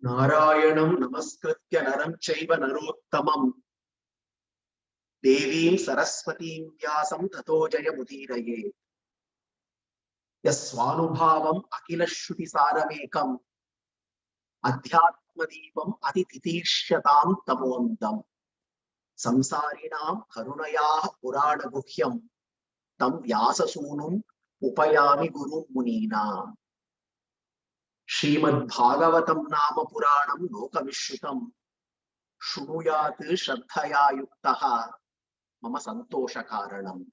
नारायणं नमस्कृत्य नरं चैव नरोत्तमं देवीं सरस्वतीं व्यासं ततो जयमुदीरये यस्वानुभावम् अखिलश्रुतिसारमेकम् अध्यात्मदीपम् अतितितीर्ष्यतां तमोऽन्तम् संसारिणां करुणयाः पुराणगुह्यं तं व्याससूनुम् उपयामि गुरुं मुनीनाम् श्रीमद्भागवतं नाम पुराणं लोकविश्रुतं शृणुयात् श्रद्धया युक्तः मम सन्तोषकारणम्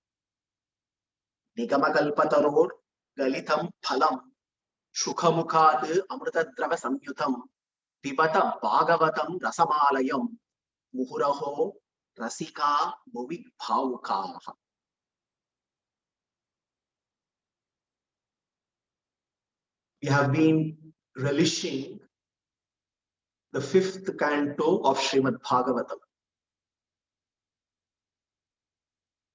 निगमकल्पतरोर् गलितं फलं सुखमुखात् अमृतद्रव संयुतं पिबत भागवतं रसमालयं मुहुरहो रसिका भुवि भावुकाः. We have been relishing the 5th canto of Srimad Bhagavatam.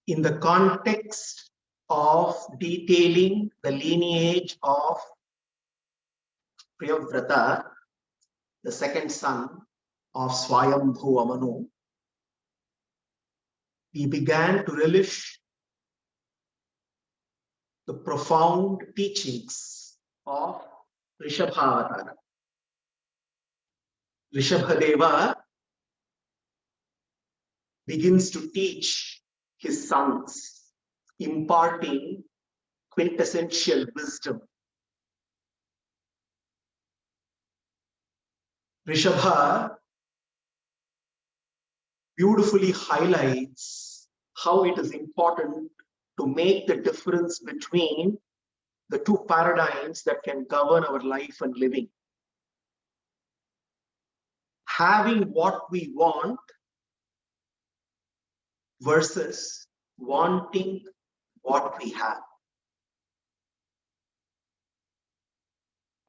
In the context of detailing the lineage of Priyavrata, the second son of Swayambhu Manu, we began to relish the profound teachings of Rishabhavatara. Rishabhadeva begins to teach his sons, imparting quintessential wisdom. Rishabha beautifully highlights how it is important to make the difference between the two paradigms that can govern our life and living. Having what we want versus wanting what we have.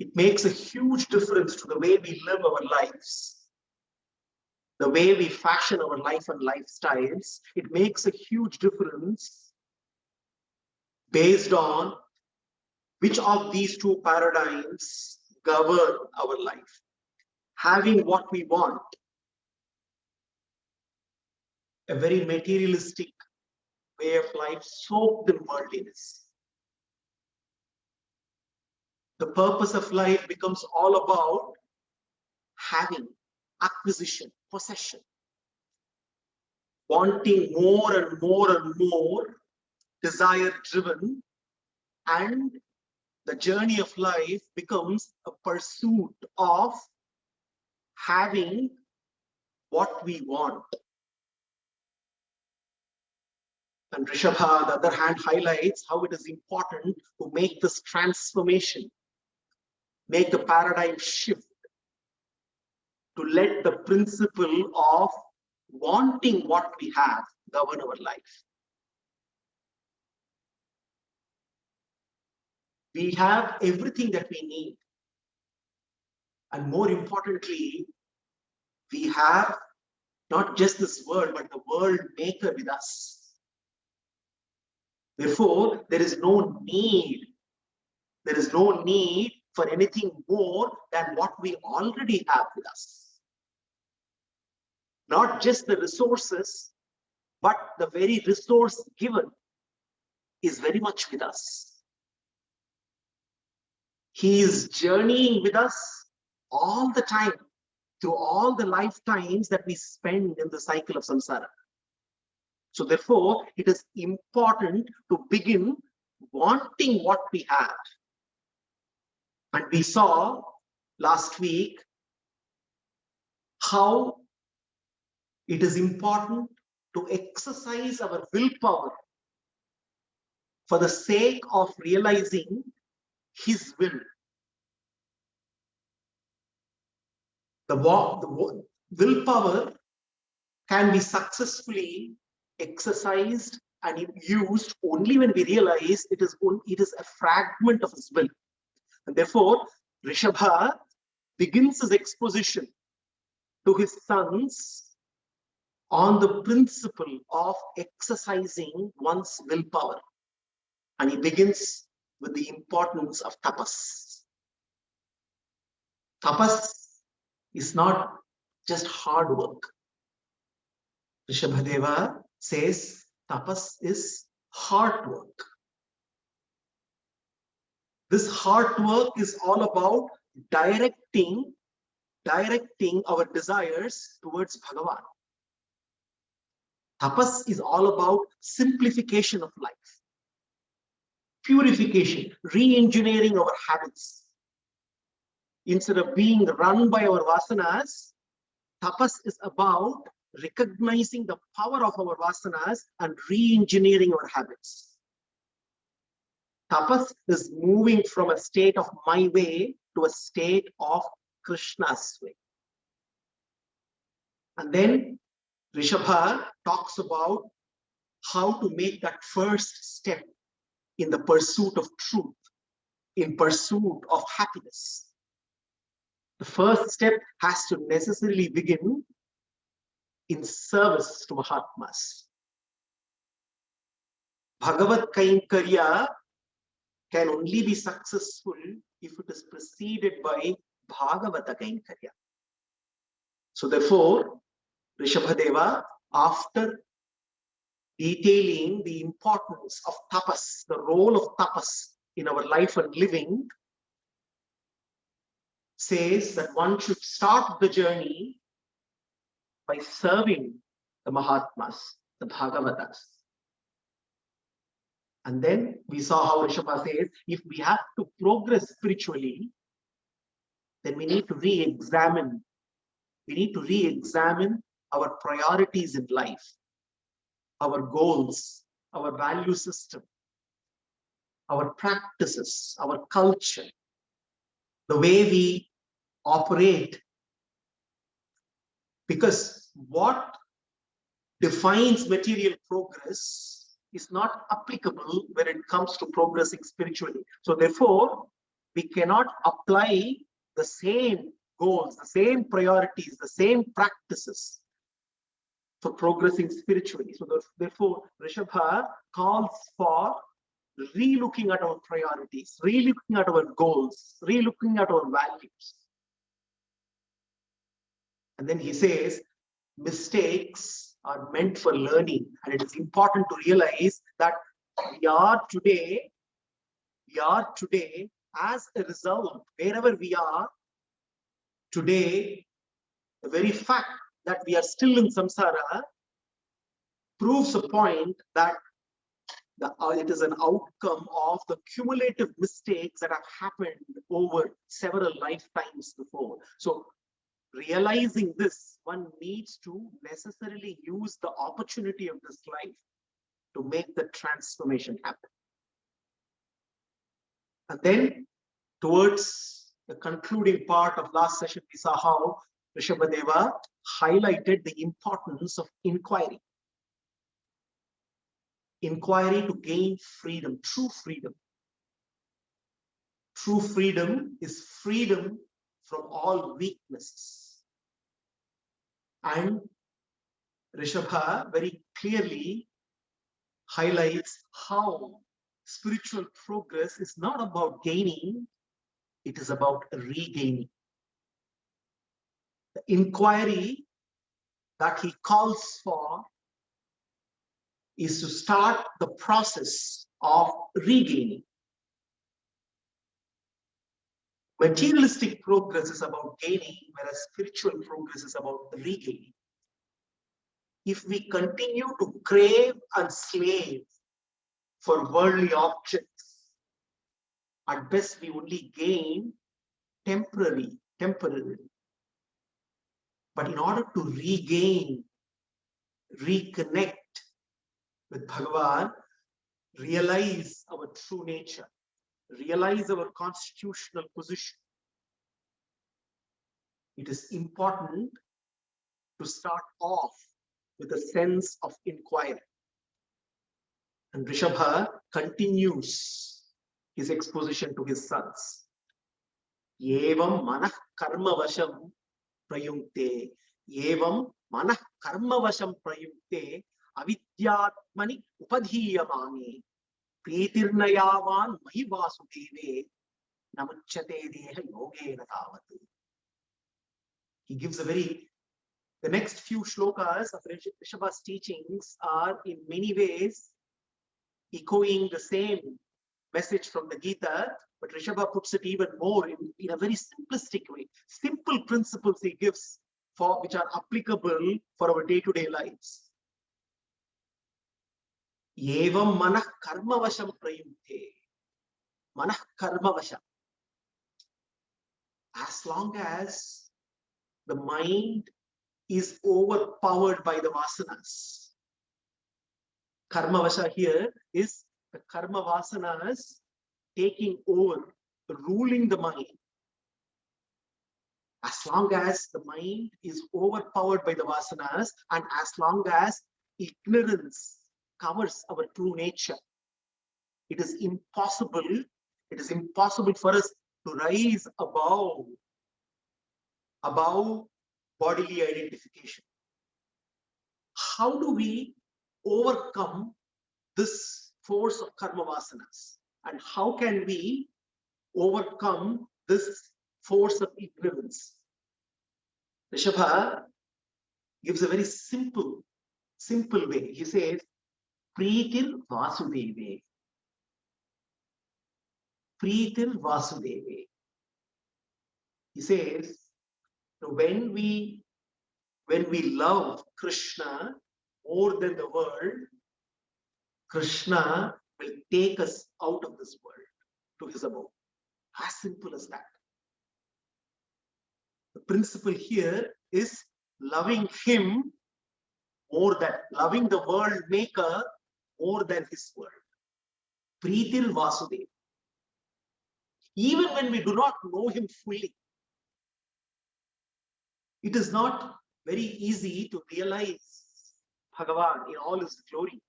It makes a huge difference to the way we live our lives, the way we fashion our life and lifestyles. It makes a huge difference based on which of these two paradigms govern our life. Having what we want, a very materialistic way of life soaked in worldliness. The purpose of life becomes all about having, acquisition, possession, wanting more and more and more, desire driven, and the journey of life becomes a pursuit of having what we want. And Rishabha, on the other hand, highlights how it is important to make this transformation, make the paradigm shift, to let the principle of wanting what we have govern our life. We have everything that we need. And more importantly, we have not just this world, but the world maker with us. Therefore, there is no need for anything more than what we already have with us. Not just the resources, but the very resource given is very much with us. He is journeying with us all the time, through all the lifetimes that we spend in the cycle of samsara. So therefore, it is important to begin wanting what we have. And we saw last week how it is important to exercise our willpower for the sake of realizing his will. The willpower can be successfully exercised and used only when we realize it is a fragment of his will. And therefore, Rishabha begins his exposition to his sons on the principle of exercising one's willpower. And he begins with the importance of tapas. Tapas is not just hard work. Rishabhadeva says tapas is hard work. This hard work is all about directing our desires towards Bhagavan. Tapas is all about simplification of life, purification, re-engineering our habits. Instead of being run by our vasanas, tapas is about recognizing the power of our vasanas and re-engineering our habits. Tapas is moving from a state of my way to a state of Krishna's way. And then Rishabha talks about how to make that first step in the pursuit of truth, in pursuit of happiness. The first step has to necessarily begin in service to Mahatmas. Bhagavad Kainkarya can only be successful if it is preceded by Bhagavata Kainkarya. So therefore, Rishabhadeva, after detailing the importance of tapas, the role of tapas in our life and living, says that one should start the journey by serving the Mahatmas, the Bhagavatas. And then we saw how Rishabha says, if we have to progress spiritually, then we need to re-examine. We need to re-examine our priorities in life, our goals, our value system, our practices, our culture, the way we operate. Because what defines material progress is not applicable when it comes to progressing spiritually. So therefore, we cannot apply the same goals, the same priorities, the same practices for progressing spiritually. So therefore, Rishabha calls for re-looking at our priorities, re-looking at our goals, re-looking at our values. And then he says, mistakes are meant for learning, and it is important to realize that we are today as a result, wherever we are today, the very fact that we are still in samsara proves a point that it is an outcome of the cumulative mistakes that have happened over several lifetimes before. So realizing this, one needs to necessarily use the opportunity of this life to make the transformation happen. And then towards the concluding part of last session, we saw how Rishabhadeva highlighted the importance of inquiry. Inquiry to gain freedom, true freedom. True freedom is freedom from all weaknesses. And Rishabha very clearly highlights how spiritual progress is not about gaining, it is about regaining. The inquiry that he calls for is to start the process of regaining. Materialistic progress is about gaining, whereas spiritual progress is about regaining. If we continue to crave and slave for worldly objects, at best we only gain temporarily. But in order to regain, reconnect with Bhagavan, realize our true nature, realize our constitutional position, it is important to start off with a sense of inquiry. And Rishabha continues his exposition to his sons. Yevam manah karma vasham prayunkte, yevam manah karma vasham prayunkte, avidyatmani upadhiyamani, pretirnayavan mahi vasudeve, namuchyate deha yogena tavat. He gives the next few shlokas of Rishabha's teachings are in many ways echoing the same message from the Gita, but Rishabha puts it even more in a very simplistic way. Simple principles he gives which are applicable for our day-to-day lives. Evam manah karma vasham prayunte. Manah karma vasham. As long as the mind is overpowered by the vasanas. Karma vasha here is the karma vasanas taking over, ruling the mind. As long as the mind is overpowered by the vasanas and as long as ignorance covers our true nature, it is impossible for us to rise above bodily identification. How do we overcome this force of karma vasanas? And how can we overcome this force of ignorance? Rishabha gives a very simple way. He says, Preetir Vasudeve. Preetir Vasudeve. He says, when we love Krishna more than the world, Krishna will take us out of this world to his abode. As simple as that. The principle here is loving him more than, loving the world maker more than his world. Preetir Vasudeva. Even when we do not know him fully, it is not very easy to realize Bhagavan in all his glory.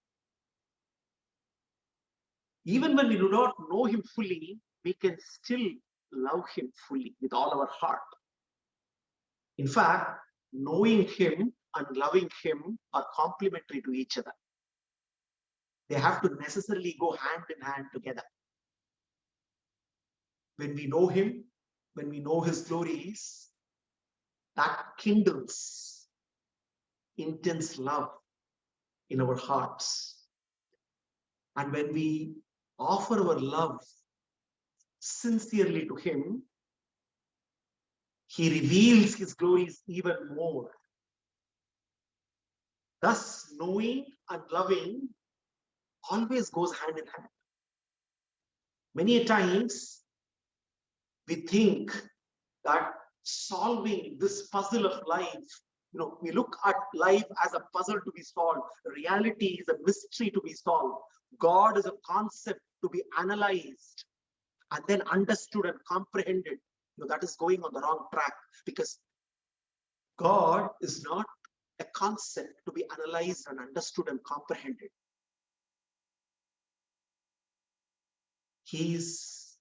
Even when we do not know him fully, we can still love him fully with all our heart. In fact, knowing him and loving him are complementary to each other. They have to necessarily go hand in hand together. When we know him, when we know his glories, that kindles intense love in our hearts. And when we offer our love sincerely to him, he reveals his glories even more. Thus, knowing and loving always goes hand in hand. Many times, we think that solving this puzzle of life, we look at life as a puzzle to be solved. Reality is a mystery to be solved. God is a concept to be analyzed and then understood and comprehended. That is going on the wrong track, because God is not a concept to be analyzed and understood and comprehended. He is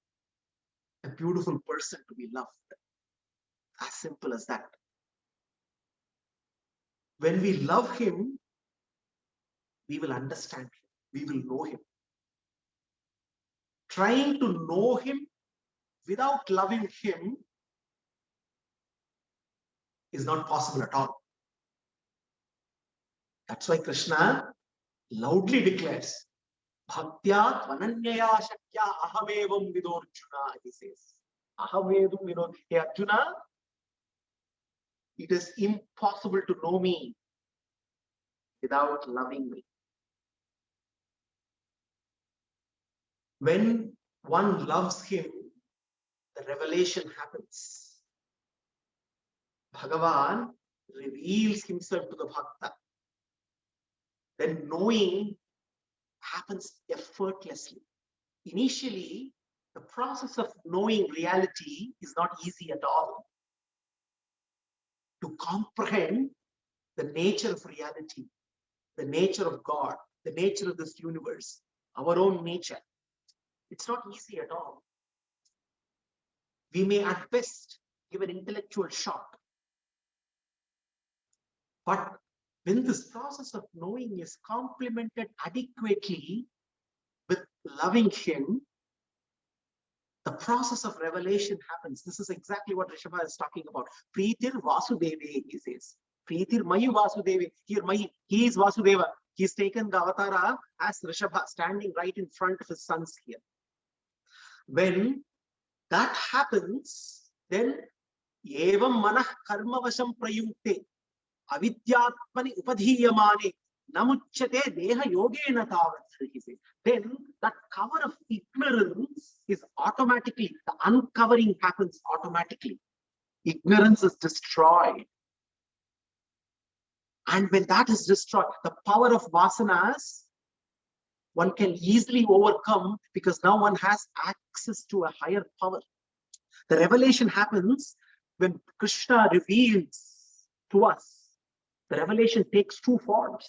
a beautiful person to be loved. As simple as that. When we love him, we will understand him. We will know him. Trying to know him without loving him is not possible at all. That's why Krishna loudly declares, Bhaktya Tvananyaya Shakya Ahamevam Vidorjuna, he says. Ahamevam Vidor. Hey Arjuna, it is impossible to know me without loving me. When one loves him, the revelation happens. Bhagavan reveals himself to the bhakta. Then knowing happens effortlessly. Initially, the process of knowing reality is not easy at all. To comprehend the nature of reality, the nature of God, the nature of this universe, our own nature, it's not easy at all. We may at best give an intellectual shock. But when this process of knowing is complemented adequately with loving him, The process of revelation happens. This is exactly what Rishabha is talking about. Preetir Vasudeve, he says. Preetir Mayu Vasudeve. Here, Mayi, he is Vasudeva. He's taken the avatara as Rishabha, standing right in front of his sons here. When that happens, then Evam Manah Karma Vasham Prayukte Avidyatmani Upadhiyamane Namuchate Deha Yogena Tavat, he says. Then that cover of ignorance is automatically, the uncovering happens automatically. Ignorance is destroyed. And when that is destroyed, the power of vasanas, one can easily overcome, because now one has access to a higher power. The revelation happens when Krishna reveals to us. The revelation takes two forms: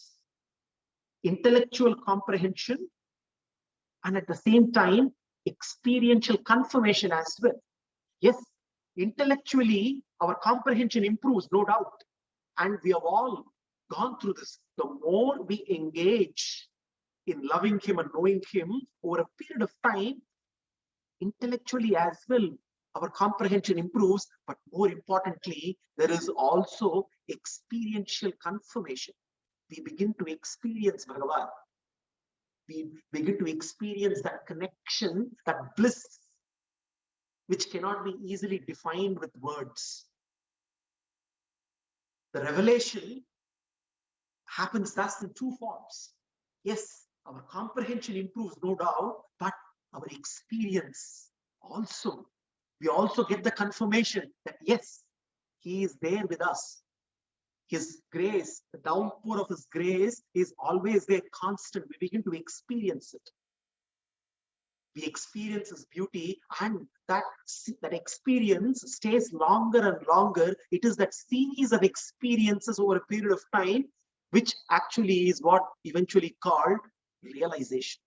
intellectual comprehension, and at the same time, experiential confirmation as well. Yes, intellectually, our comprehension improves, no doubt. And we have all gone through this. The more we engage in loving him and knowing him over a period of time, intellectually as well, our comprehension improves. But more importantly, there is also experiential confirmation. We begin to experience Bhagavan. We begin to experience that connection, that bliss, which cannot be easily defined with words. The revelation happens thus in two forms. Yes, our comprehension improves, no doubt, but our experience also, we also get the confirmation that yes, he is there with us. His grace, the downpour of his grace is always there, constant. We begin to experience it. We experience his beauty, and that experience stays longer and longer. It is that series of experiences over a period of time, which actually is what eventually called realization.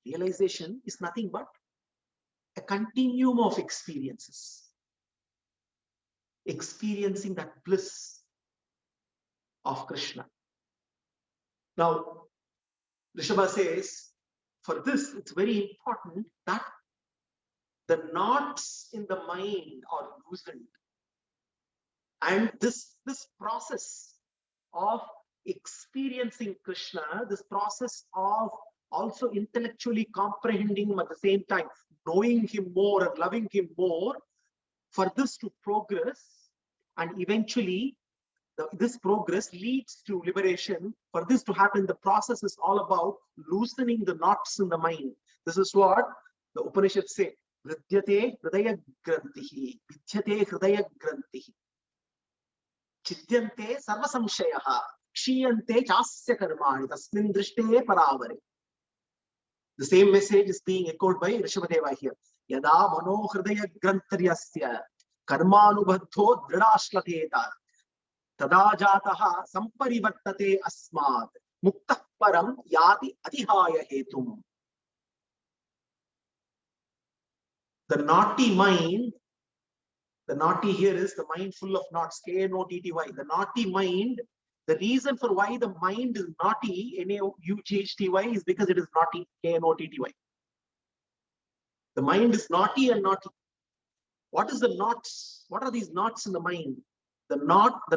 Realization is nothing but a continuum of experiences. Experiencing that bliss of Krishna. Now, Rishabha says, for this, it's very important that the knots in the mind are loosened. And this process of experiencing Krishna, this process of also intellectually comprehending him at the same time, knowing him more and loving him more, for this to progress, and eventually this progress leads to liberation. For this to happen, the process is all about loosening the knots in the mind. This is what the Upanishads say. Vidyate hridaya grantihi, vidyate hridaya grantihi, chidyante sarva samshayaha, kshiyante chasya karmani, tasmin drishte paravare. The same message is being echoed by Rishabhadeva here. Yada mano hridaya grantaryasya karmanubhaddho dridashlaketa tada jataha samparivartate asmat muktah param yati atihaya hetum. The naughty mind, the naughty here is the mind full of knots, K-N-O-T-T-Y. The naughty mind, the reason for why the mind is naughty, N-A-U-G-H-T-Y, is because it is naughty, K-N-O-T-T-Y. The mind is naughty and naughty. What is the knots? What are these knots in the mind? The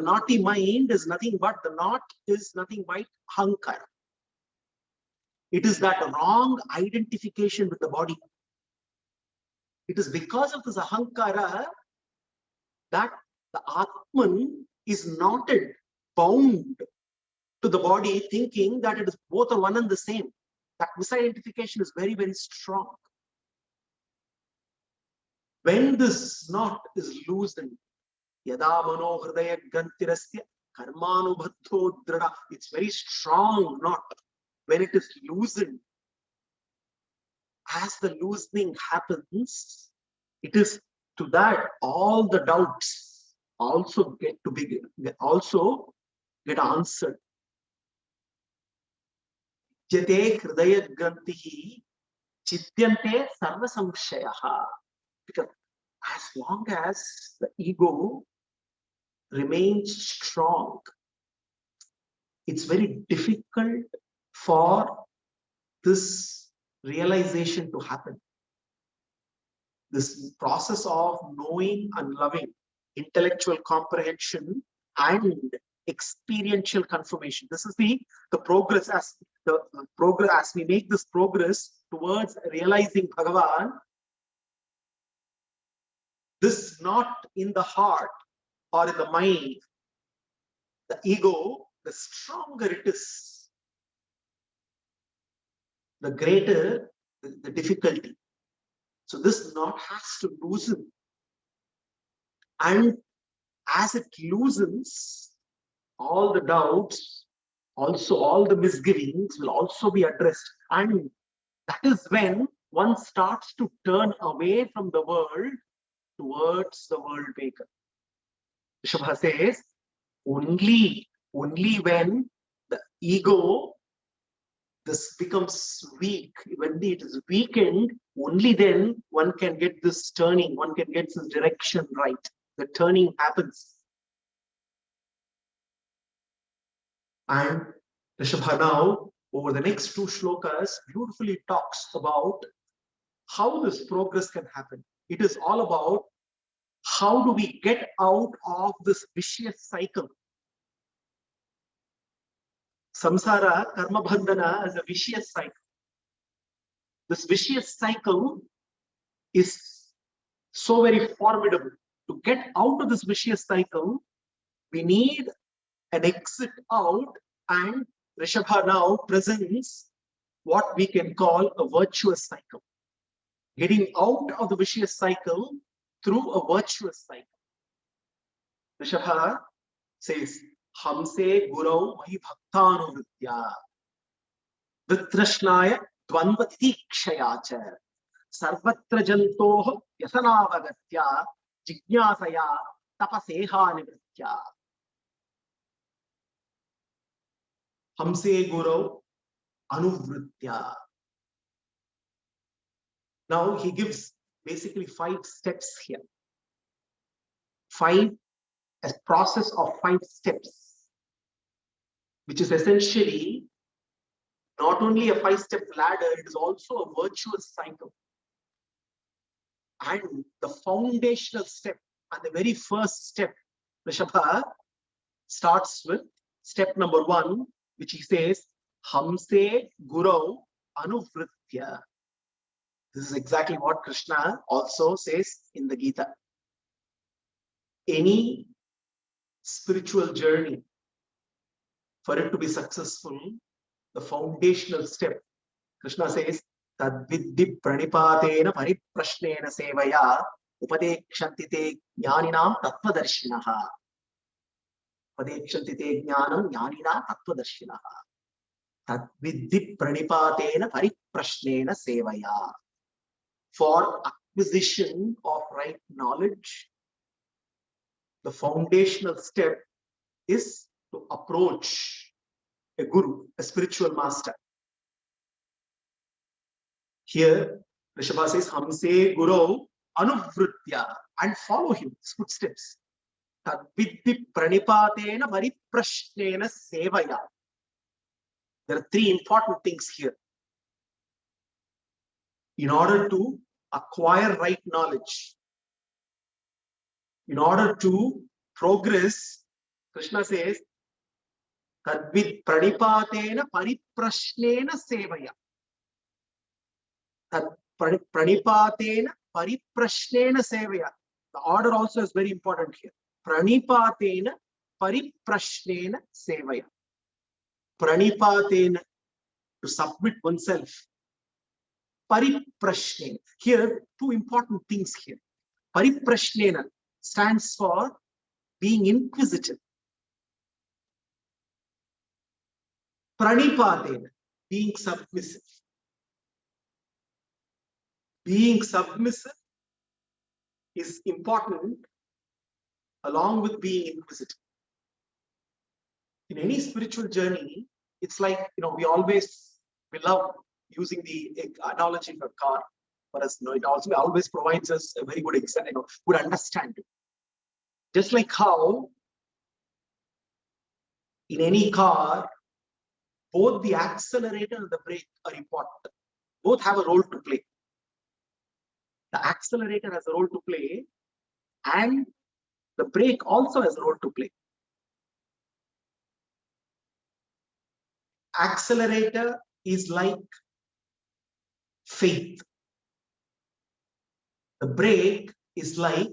naughty mind is nothing but, the knot is nothing but hankara. It is that wrong identification with the body. It is because of this ahankara that the Atman is knotted, bound to the body, thinking that it is both are one and the same. That misidentification is very, very strong. When this knot is loosened, yada mano hridaya gantirasya karmanubhaddho drada, it's very strong knot. When it is loosened, as the loosening happens, it is to that all the doubts also get answered. Jate hridaya grantihi chidyante sarva samshayaha. Because as long as the ego remains strong, it's very difficult for this realization to happen. this process of knowing and loving, intellectual comprehension and experiential confirmation. This is the progress as we make this progress towards realizing Bhagavan. This not in the heart or in the mind, the ego, the stronger it is, the greater the difficulty. So this knot has to loosen, and as it loosens, all the doubts, also all the misgivings will also be addressed, and that is when one starts to turn away from the world towards the world maker. Rishabha says, only when the ego this becomes weak, when it is weakened, only then one can get this turning, one can get this direction right. The turning happens. And Rishabha now, over the next 2 shlokas, beautifully talks about how this progress can happen. It is all about how do we get out of this vicious cycle. Samsara, karma bandhana is a vicious cycle. This vicious cycle is so very formidable. To get out of this vicious cycle, we need an exit out, and Rishabha now presents what we can call a virtuous cycle. Getting out of the vicious cycle through a virtuous cycle. Rishabha says, Hamse Gurau Mahi Bhaktanuvritya Vitrashnaya Dvandva Tikshayacha Sarvatra Jantoh Yasanavagatya Jignasaya Tapaseha Nivritya. Hamse Gurau Anuvritya. Now he gives basically 5 steps here. A process of 5 steps, which is essentially not only a 5-step ladder, it is also a virtuous cycle. And the foundational step and the very first step, Rishabha starts with step number 1, which he says, Hamse Gurau Anuvritya. This is exactly what Krishna also says in the Gita. Any spiritual journey, for it to be successful, the foundational step, Krishna says, Tadviddi pranipatena pariprashnena sevaya upadekshantite jnaninam tattvadarshinaha. Upadekshantite jnanam jnanina tattvadarshinaha. Tadviddi pranipatena pariprashnena sevaya. For acquisition of right knowledge, the foundational step is to approach a guru, a spiritual master. Here, Rishabha says, Hamse Guru Anuvritya, and follow him, his footsteps. Tadviddi pranipatena pariprashnena sevaya. There are 3 important things here. In order to acquire right knowledge, in order to progress, Krishna says, Tadvid pranipatena pariprashnena sevaya. Tad pranipatena pariprashnena sevaya. The order also is very important here. Pranipatena pariprashnena sevaya. Pranipatena, to submit oneself. Pariprashnena. Here, 2 important things here. Pariprashnena stands for being inquisitive. Pranipatena, being submissive. Being submissive is important along with being inquisitive. In any spiritual journey, it's like, we love using the analogy of a car. For us, it also always provides us a very good example, good understanding. Just like how in any car, both the accelerator and the brake are important. Both have a role to play. The accelerator has a role to play, and the brake also has a role to play. Accelerator is like faith. The brake is like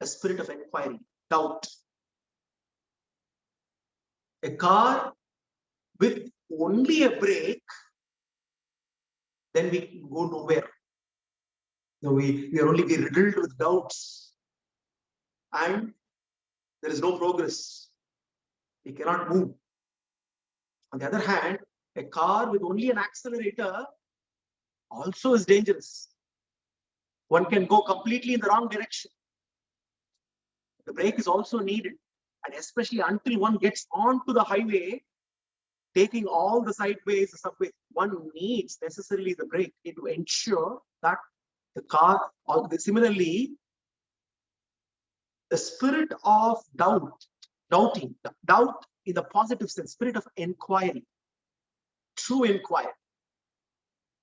a spirit of inquiry, doubt. A car with only a brake, then we go nowhere. We are only riddled with doubts, and there is no progress. We cannot move. On the other hand, a car with only an accelerator also is dangerous. One can go completely in the wrong direction. The brake is also needed, and especially until one gets onto the highway, taking all the sideways, the subway, one needs necessarily the brake to ensure that the car, or similarly, the spirit of doubt in the positive sense, spirit of inquiry, true inquiry,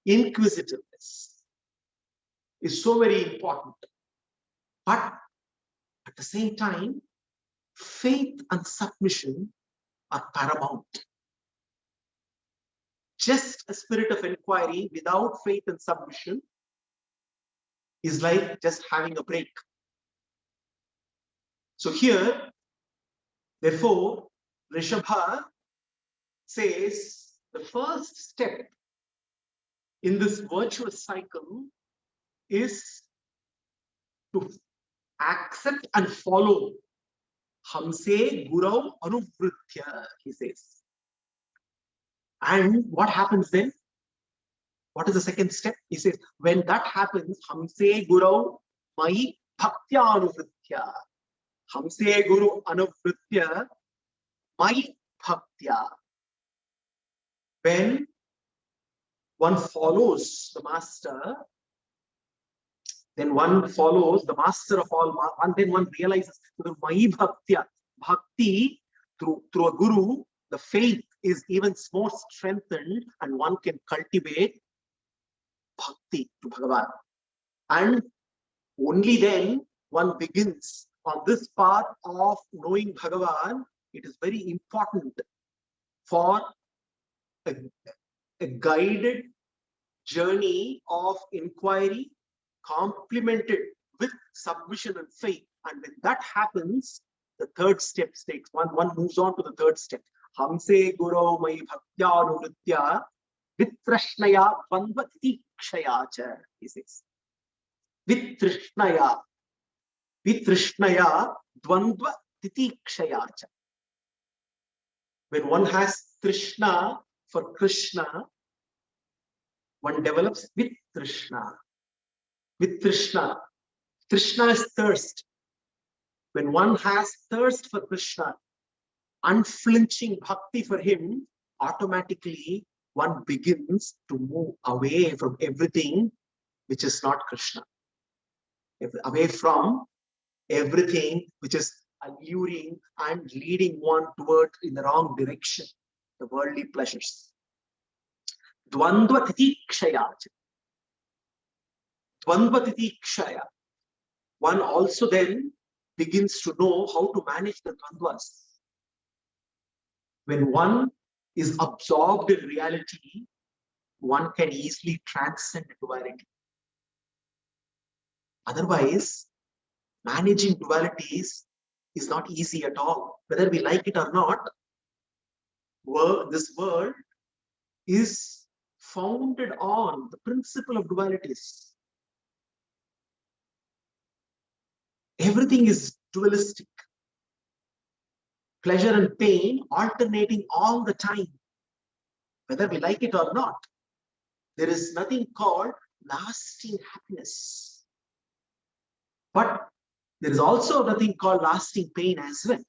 inquisitiveness is so very important. But at the same time, faith and submission are paramount. Just a spirit of inquiry without faith and submission is like just having a brake. So here, therefore, Rishabha says the first step in this virtuous cycle is to accept and follow Hamse Gurau Anuvritya, he says. And what happens then? What is the second step? He says, when that happens, Hamse Gurau Mai Bhaktya Anuvritya. Hamse Guru Anuvritya Mai Bhaktya. When one follows the master, then one follows the master of all, and then one realizes through Mai Bhaktya, Bhakti, through a guru, the faith is even more strengthened, and one can cultivate Bhakti to Bhagavan. And only then one begins on this path of knowing Bhagavan. It is very important for a guided journey of inquiry complemented with submission and faith. And when that happens, the third step takes one moves on to the third step. Hamse Guru Mai Bhaktyanuvritya Vitrashnaya Dvandva Titikshaya cha, he says. Vitrishnaya Dvandva Titikshaya cha. When one has Trishna for Krishna, one develops Vitrishna. Vitrishna. Trishna is thirst. When one has thirst for Krishna, unflinching bhakti for him, automatically one begins to move away from everything which is not Krishna. Away from everything which is alluring and leading one toward in the wrong direction, the worldly pleasures. Dvandva Titikshaya. Dvandva Titikshaya. One also then begins to know how to manage the dvandvas. When one is absorbed in reality, one can easily transcend duality. Otherwise, managing dualities is not easy at all. Whether we like it or not, this world is founded on the principle of dualities. Everything is dualistic. Pleasure and pain alternating all the time. Whether we like it or not, there is nothing called lasting happiness. But there is also nothing called lasting pain as well.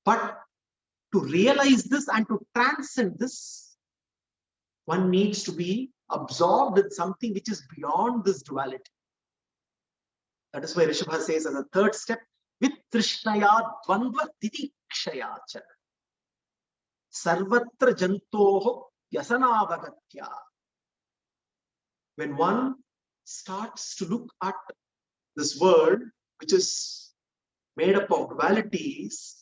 But to realize this and to transcend this, one needs to be absorbed in something which is beyond this duality. That is why Rishabha says as a third step, Vitrishnaya Dvandva Titikshaya cha. Sarvatra Jantoho Yasanavagatya. When one starts to look at this world, which is made up of dualities,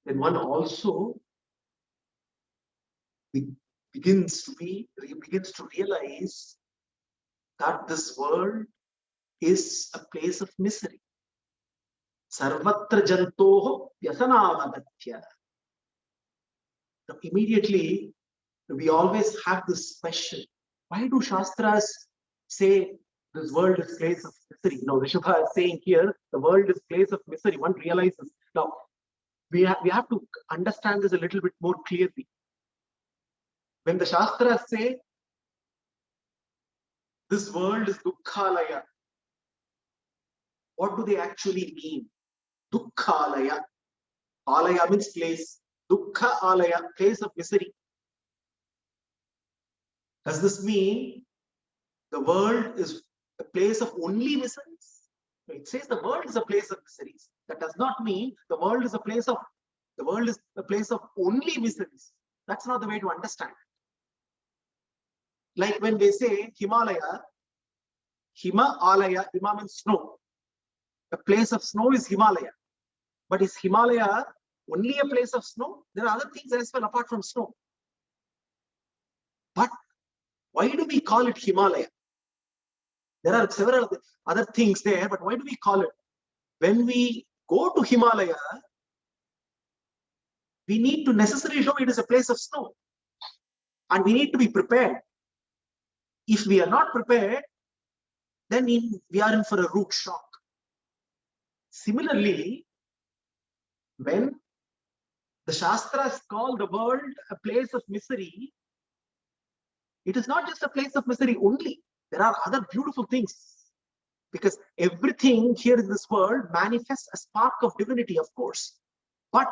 then one also begins to realize that this world is a place of misery. Sarvatra jantoho vyasanavagatya. Immediately, we always have this question: why do Shastras say this world is place of misery? Rishabha is saying here, the world is place of misery. One realizes. Now, we have to understand this a little bit more clearly. When the Shastras say this world is dukkhalaya, what do they actually mean? Dukkhalaya. Alaya means place. Dukkha alaya, place of misery. Does this mean the world is a place of only miseries? It says the world is a place of miseries. That does not mean the world is a place of only miseries. That's not the way to understand. Like when they say Himalaya, Hima alaya, Hima means snow. A place of snow is Himalaya. But is Himalaya only a place of snow? There are other things as well apart from snow. But why do we call it Himalaya? There are several other things there, but why do we call it? When we go to Himalaya, we need to necessarily know it is a place of snow. And we need to be prepared. If we are not prepared, then we are in for a rude shock. Similarly, when the Shastras call the world a place of misery, it is not just a place of misery only. There are other beautiful things. Because everything here in this world manifests a spark of divinity, of course. But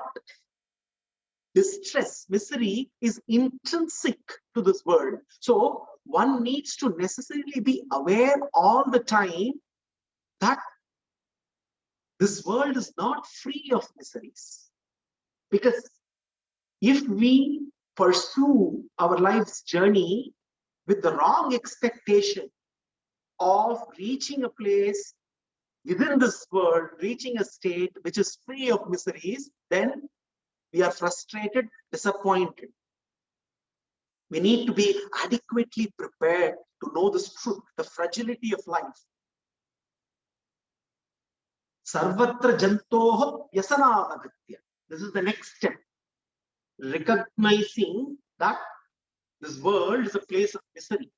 distress, misery is intrinsic to this world. So one needs to necessarily be aware all the time that this world is not free of miseries. Because if we pursue our life's journey with the wrong expectation of reaching a place within this world, reaching a state which is free of miseries, then we are frustrated, disappointed. We need to be adequately prepared to know this truth, the fragility of life. Sarvatra jantoho vyasanavagatya. This is the next step. Recognizing that this world is a place of misery.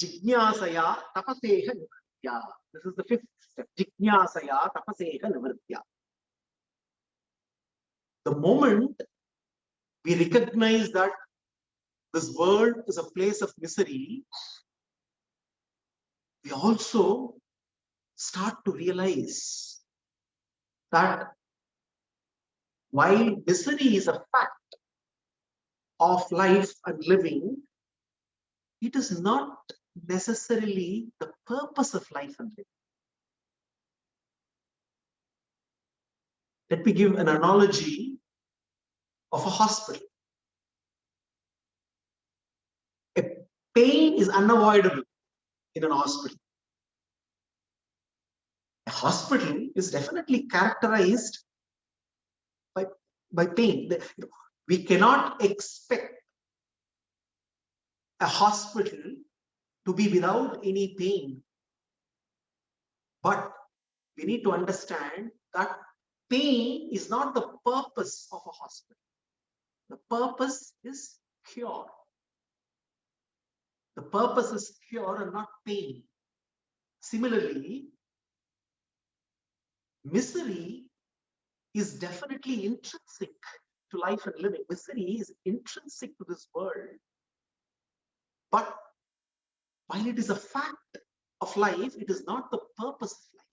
Jijnasaya tapaseha nivritya. This is the fifth step. Jijnasaya tapaseha nivritya. The moment we recognize that this world is a place of misery, we also start to realize that while misery is a fact of life and living, it is not necessarily the purpose of life and living. Let me give an analogy of a hospital. A pain is unavoidable in an hospital. A hospital is definitely characterized by pain. We cannot expect a hospital to be without any pain. But we need to understand that pain is not the purpose of a hospital. The purpose is cure. The purpose is cure and not pain. Similarly, misery is definitely intrinsic to life and living. Misery is intrinsic to this world. But while it is a fact of life, it is not the purpose of life.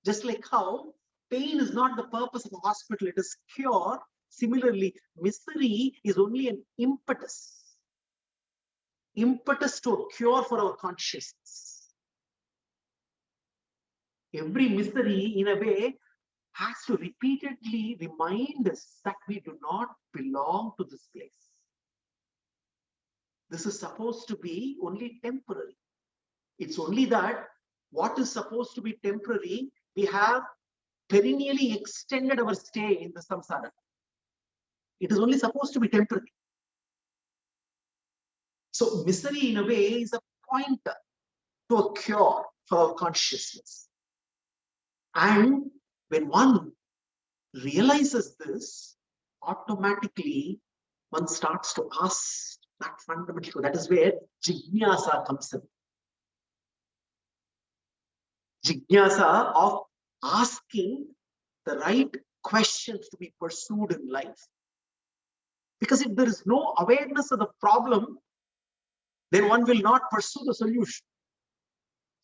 Just like how pain is not the purpose of a hospital, it is cure. Similarly, misery is only an impetus to a cure for our consciousness. Every misery, in a way, has to repeatedly remind us that we do not belong to this place. this is supposed to be only temporary. It's only that what is supposed to be temporary, we have perennially extended our stay in the samsara. It is only supposed to be temporary. So misery in a way is a pointer to a cure for our consciousness. And when one realizes this, automatically one starts to ask that fundamental, that is where jignasa comes in. Jignasa of asking the right questions to be pursued in life. Because if there is no awareness of the problem, then one will not pursue the solution.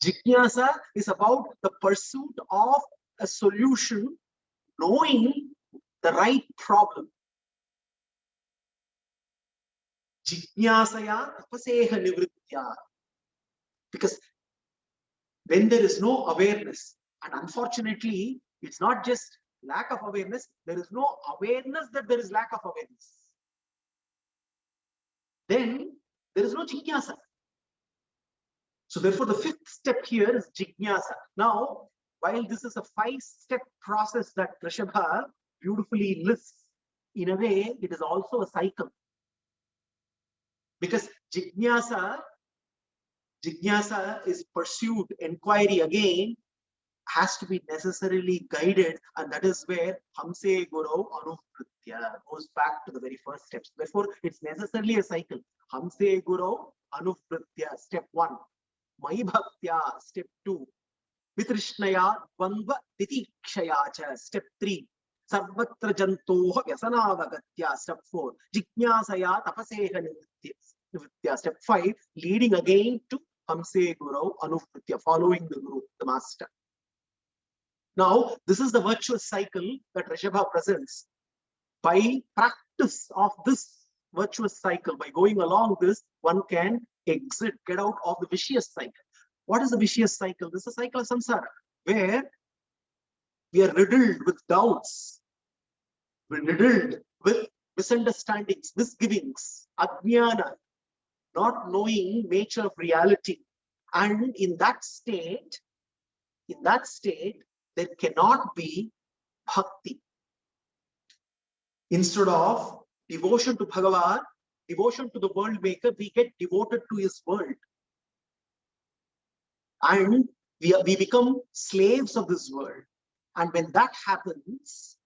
Jignasa is about the pursuit of a solution, knowing the right problem. Jignasaya tapaseha nivritya. Because when there is no awareness, and unfortunately, it's not just lack of awareness, there is no awareness that there is lack of awareness. Then there is no jignasa. So therefore, the fifth step here is jignasa. Now, while this is a 5-step process that Rishabha beautifully lists, in a way, it is also a cycle. Because jignasa is pursued, inquiry again has to be necessarily guided, and that is where Hamse Guru Anupritya goes back to the very first steps. Therefore, it's necessarily a cycle. Hamse Guru Anupritya, step 1. Mai Bhaktya, step 2. Vitrishnaya Dvandva Titikshaya cha, step 3. Sarvatra Jantoha Vyasanavagatya, step 4. Jignasaya Tapaseha Nivritya, step 5. Leading again to Hamse Guru Anupritya, following the Guru, the Master. Now, this is the virtuous cycle that Rishabha presents. By practice of this virtuous cycle, by going along this, one can exit, get out of the vicious cycle. What is the vicious cycle? This is a cycle of samsara, where we are riddled with doubts, we're riddled with misunderstandings, misgivings, ajnana, not knowing nature of reality. And in that state, there cannot be bhakti. Instead of devotion to Bhagavan, devotion to the world maker, we get devoted to his world. And we become slaves of this world. And when that happens,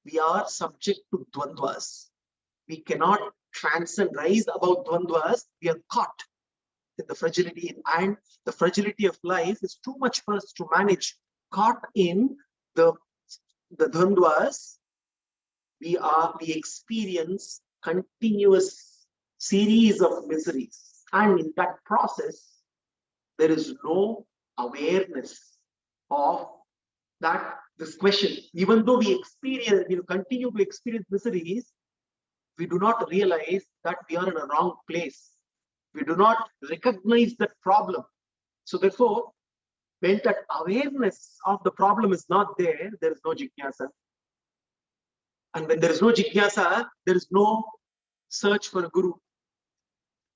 we are subject to dvandvas. We cannot transcend, rise above dvandvas. We are caught in the fragility. And the fragility of life is too much for us to manage. Caught in the dvandvas, we experience continuous series of miseries. And in that process, there is no awareness of this question. Even though we continue to experience miseries, we do not realize that we are in a wrong place. We do not recognize that problem. So therefore, when that awareness of the problem is not there, there is no jignasa. And when there is no jignasa, there is no search for a guru.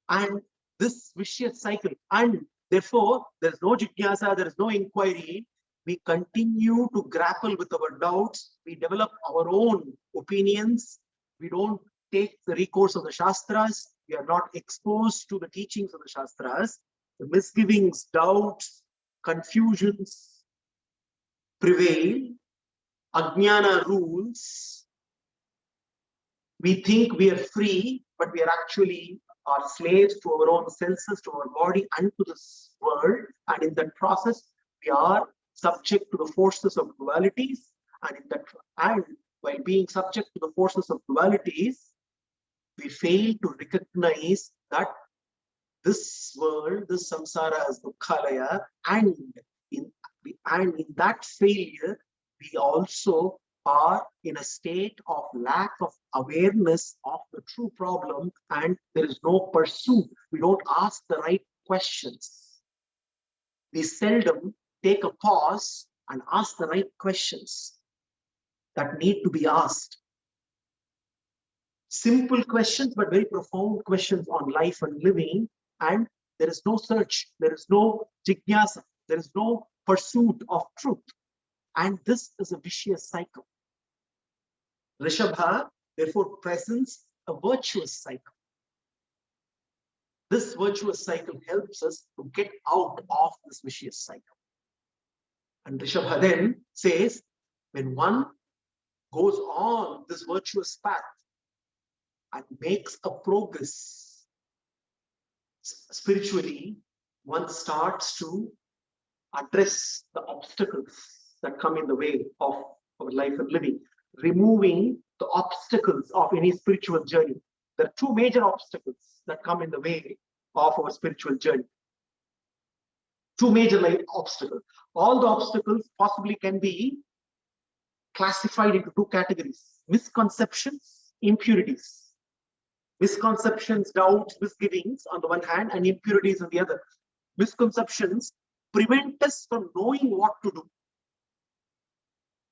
And this vicious cycle, and therefore there is no jignasa, there is no inquiry. We continue to grapple with our doubts. We develop our own opinions. We don't take the recourse of the Shastras. We are not exposed to the teachings of the Shastras. The misgivings, doubts, confusions prevail. Ajnana rules. We think we are free, but we are actually our slaves to our own senses, to our body, and to this world. And in that process, we are subject to the forces of dualities. And while being subject to the forces of dualities, we fail to recognize that this world, this samsara is dukkhalaya, and in that failure, we also are in a state of lack of awareness of the true problem, and there is no pursuit. We don't ask the right questions. We seldom take a pause and ask the right questions that need to be asked. Simple questions, but very profound questions on life and living. And there is no search, there is no jigyasa, there is no pursuit of truth. And this is a vicious cycle. Rishabha, therefore, presents a virtuous cycle. This virtuous cycle helps us to get out of this vicious cycle. And Rishabha then says, when one goes on this virtuous path and makes a progress spiritually, one starts to address the obstacles that come in the way of our life and living, removing the obstacles of any spiritual journey. There are two major obstacles that come in the way of our spiritual journey. Two major obstacles. All the obstacles possibly can be classified into two categories: misconceptions, impurities. Misconceptions, doubts, misgivings on the one hand, and impurities on the other. Misconceptions prevent us from knowing what to do,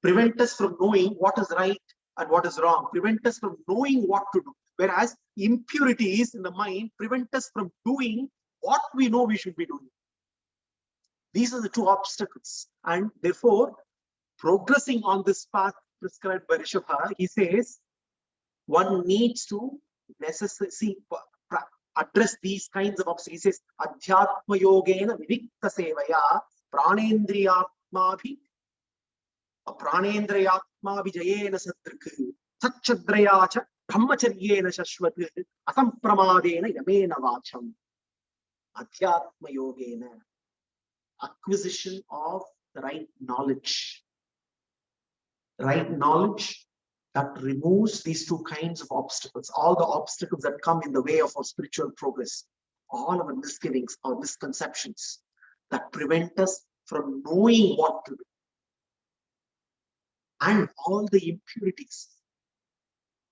prevent us from knowing what is right and what is wrong, prevent us from knowing what to do. Whereas impurities in the mind prevent us from doing what we know we should be doing. These are the two obstacles. And therefore, progressing on this path prescribed by Rishabha, he says, one needs to necessarily address these kinds of obstacles. He says, Adhyatma yogena vivikta sevaya pranendriyatmabhi pranendriyatmabhijayena sadrik satchadrayacha brahmacharyena shashvat asampramadena yamena vacham. Adhyatma yogena, acquisition of the right knowledge. Right knowledge that removes these two kinds of obstacles, all the obstacles that come in the way of our spiritual progress, all our misgivings, our misconceptions that prevent us from knowing what to do, and all the impurities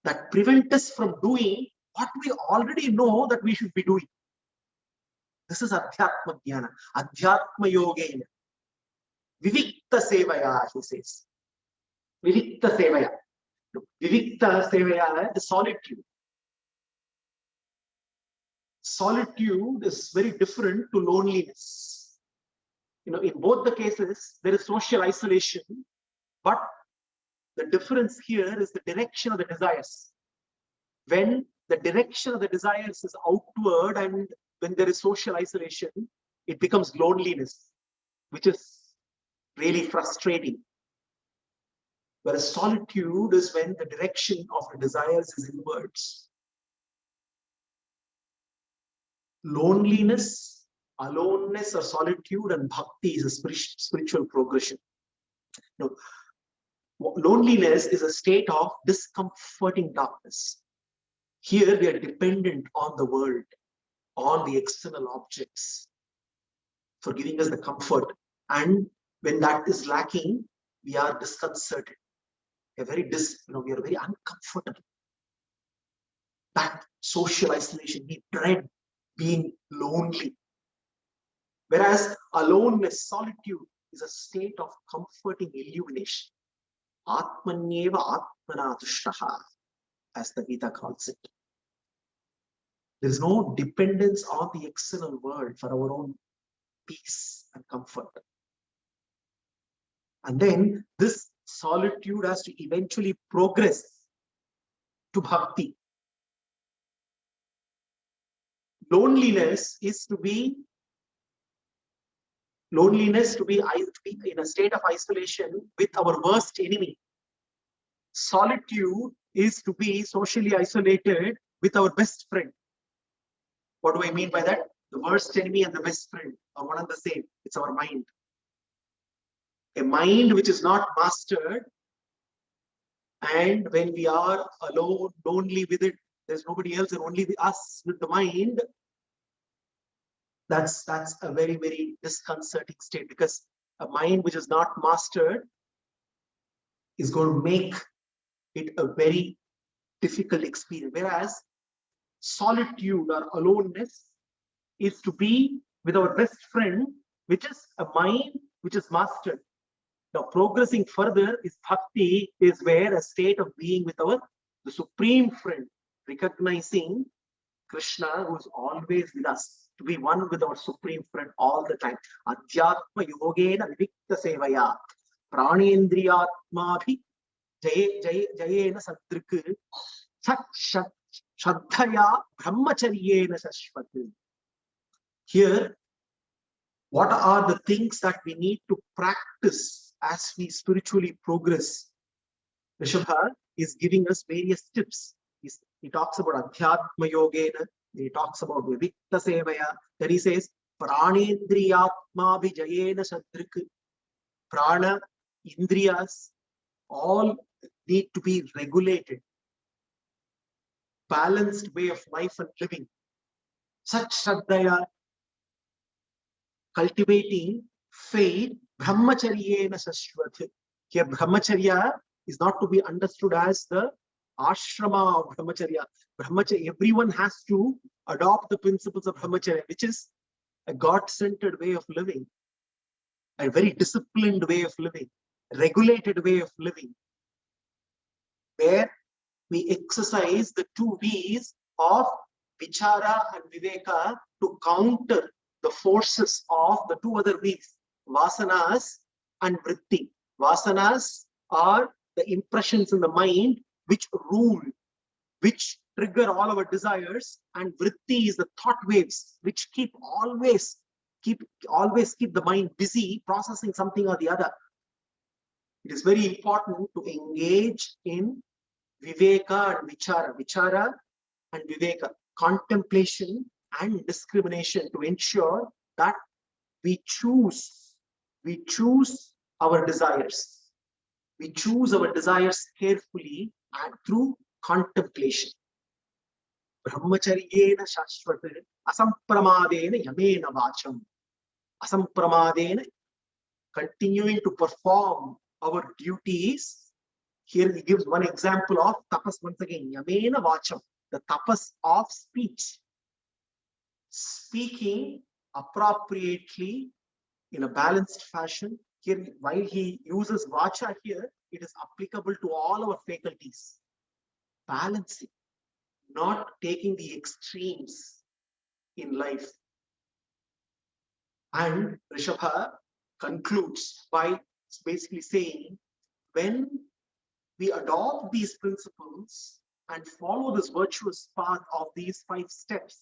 that prevent us from doing what we already know that we should be doing. This is Adhyatma Jnana, Adhyatma Yogena, Vivikta Sevaya, he says. Vivikta Sevaya. Vivikta Sevaya is solitude. Solitude is very different to loneliness. In both the cases, there is social isolation, but the difference here is the direction of the desires. When the direction of the desires is outward and when there is social isolation, it becomes loneliness, which is really frustrating. Whereas solitude is when the direction of the desires is inwards. Loneliness, aloneness or solitude and bhakti is a spiritual progression. Loneliness is a state of discomforting darkness. Here we are dependent on the world, on the external objects for giving us the comfort. And when that is lacking, we are disconcerted. We are very uncomfortable. That social isolation, we dread being lonely. Whereas aloneness, solitude, is a state of comforting illumination. Atmanyeva atmana tushtaha, as the Gita calls it. There is no dependence on the external world for our own peace and comfort. And then this solitude has to eventually progress to bhakti. Loneliness to be in a state of isolation with our worst enemy. Solitude is to be socially isolated with our best friend. What do I mean by that? The worst enemy and the best friend are one and the same. It's our mind. A mind which is not mastered, and when we are alone, lonely with it, there's nobody else and only us with the mind. That's a very, very disconcerting state, because a mind which is not mastered is going to make it a very difficult experience. Whereas solitude or aloneness is to be with our best friend, which is a mind which is mastered. Now, progressing further is bhakti, is where a state of being with the supreme friend, recognizing Krishna, who is always with us, to be one with our Supreme Friend all the time. Adhyatma yogena vivikta sevaya pranendriyatmabhi jayena sadrik sat shraddhaya brahmacharyena shashvat. Here, what are the things that we need to practice as we spiritually progress? Rishabha is giving us various tips. He talks about Adhyatma Yogena, he talks about Vivikta Sevaya, then he says, Pranendriyatma Vijayena Sadrik. Prana, Indriyas, all need to be regulated. Balanced way of life and living. Such Shraddhaya, cultivating faith, Brahmacharyena Shashvat. Here, Brahmacharya is not to be understood as the ashrama of Brahmacharya. Brahmacharya, everyone has to adopt the principles of Brahmacharya, which is a God-centered way of living, a very disciplined way of living, regulated way of living, where we exercise the two V's of Vichara and Viveka to counter the forces of the two other V's, Vasanas and Vritti. Vasanas are the impressions in the mind which rule, which trigger all our desires, and Vritti is the thought waves which always keep the mind busy processing something or the other. It is very important to engage in Viveka and Vichara. Vichara and Viveka, contemplation and discrimination, to ensure that we choose our desires. We choose our desires carefully and through contemplation. Brahmacharyena shashvat asampramadena yamena vacham. Asampramadena, continuing to perform our duties. Here he gives one example of tapas once again. Yamena vacham, the tapas of speech. Speaking appropriately in a balanced fashion. Here, while he uses vacha here, it is applicable to all our faculties. Balancing, not taking the extremes in life. And Rishabha concludes by basically saying, when we adopt these principles and follow this virtuous path of these 5 steps,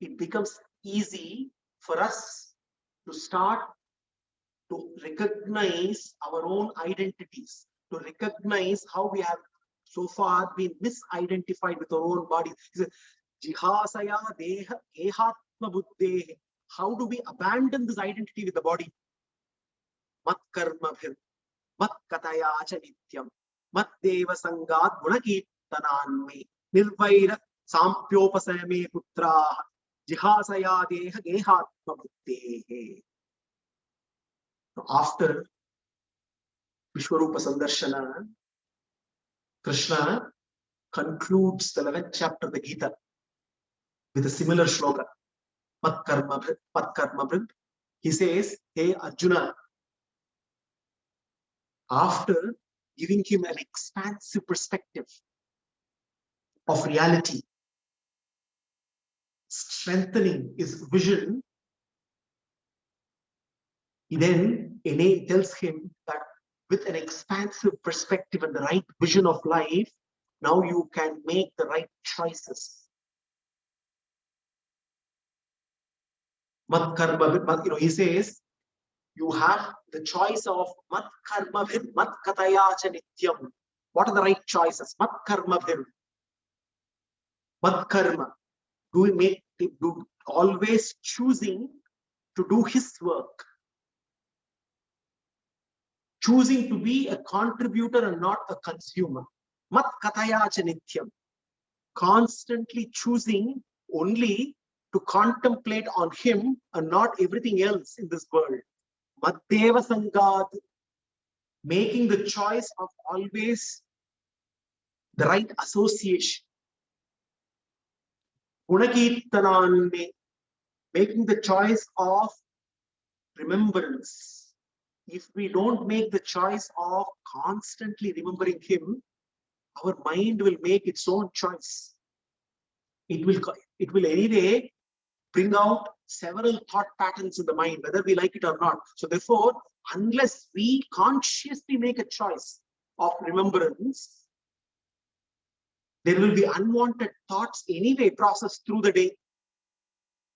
it becomes easy for us to start to recognize our own identities, to recognize how we have so far been misidentified with our own body. Jihasaya deha ehatma buddhe. How do we abandon this identity with the body? Mat karma bhir, mat kataya cha nityam, mat deva sangat gunakirtananme, nirvaira sampyopasame putra, jihasaya deha ehatma buddhe. After Vishwarupa Sandarshana, Krishna concludes the 11th chapter of the Gita with a similar shloka. Mat karma bhrit. He says, hey Arjuna, after giving him an expansive perspective of reality, strengthening his vision, he then tells him that with an expansive perspective and the right vision of life, now you can make the right choices. Mat karma, he says, you have the choice of mat karma bhir, mat kataya cha nityam. What are the right choices? Mat karma bhir. Mat karma. Do always choosing to do his work. Choosing to be a contributor and not a consumer. Mat kataya cha nityam. Constantly choosing only to contemplate on him and not everything else in this world. Maddeva Sangat, making the choice of always the right association. Gunakirtananme, making the choice of remembrance. If we don't make the choice of constantly remembering him, our mind will make its own choice. It will anyway bring out several thought patterns in the mind, whether we like it or not. So therefore, unless we consciously make a choice of remembrance, there will be unwanted thoughts anyway processed through the day.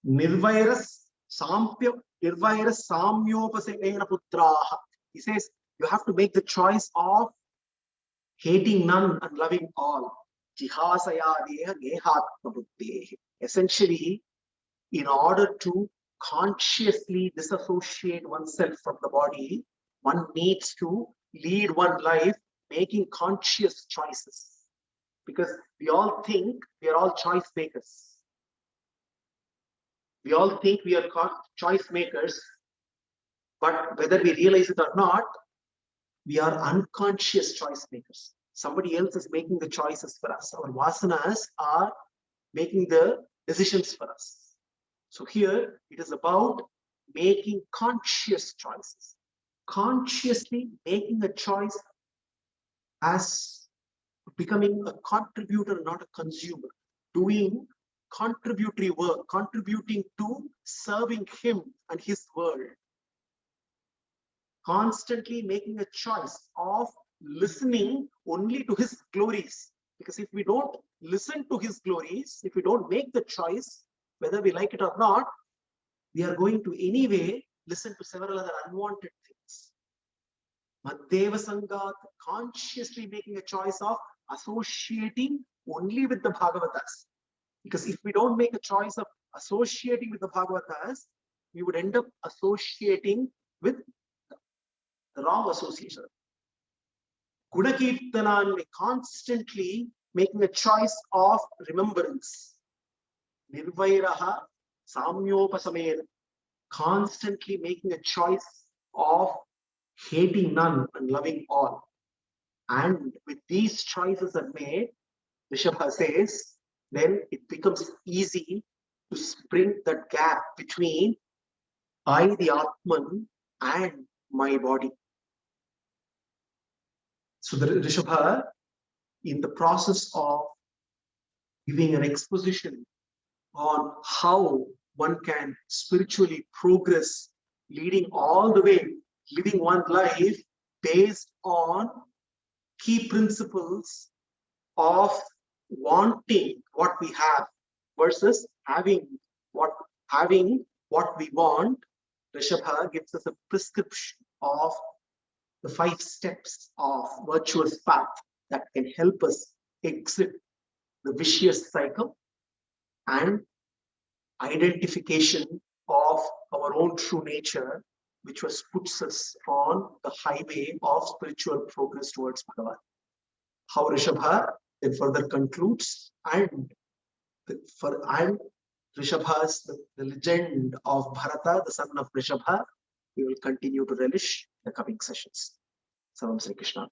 Nirvairas samyopasamena putraha. He says you have to make the choice of hating none and loving all. Jihasaya deha gehatma buddhehi. Essentially, in order to consciously disassociate oneself from the body, one needs to lead one life making conscious choices. Because we all think we are all choice makers. We all think we are choice makers, but whether we realize it or not, we are unconscious choice makers. Somebody else is making the choices for us. Our vasanas are making the decisions for us. So here it is about making conscious choices. Consciously making a choice as becoming a contributor, not a consumer. Doing contributory work, contributing to serving him and his world. Constantly making a choice of listening only to his glories. Because if we don't listen to his glories, if we don't make the choice, whether we like it or not, we are going to anyway listen to several other unwanted things. Madheva Sangat, consciously making a choice of associating only with the Bhagavatas. Because if we don't make a choice of associating with the Bhagavatas, we would end up associating with the wrong association. Gunakirtanan, constantly making a choice of remembrance. Nirvairaha samyopasamena, constantly making a choice of hating none and loving all. And with these choices are made, Rishabha says, then it becomes easy to bring that gap between I, the Atman, and my body. So the Rishabha, in the process of giving an exposition on how one can spiritually progress, leading all the way, living one life based on key principles of wanting what we have versus having what we want. Rishabha gives us a prescription of the 5 steps of virtuous path that can help us exit the vicious cycle and identification of our own true nature, which puts us on the highway of spiritual progress towards Bhagavan. How Rishabha then further concludes, and Rishabha's the legend of Bharata, the son of Rishabha, we will continue to relish in the coming sessions. Salam Sri Krishna.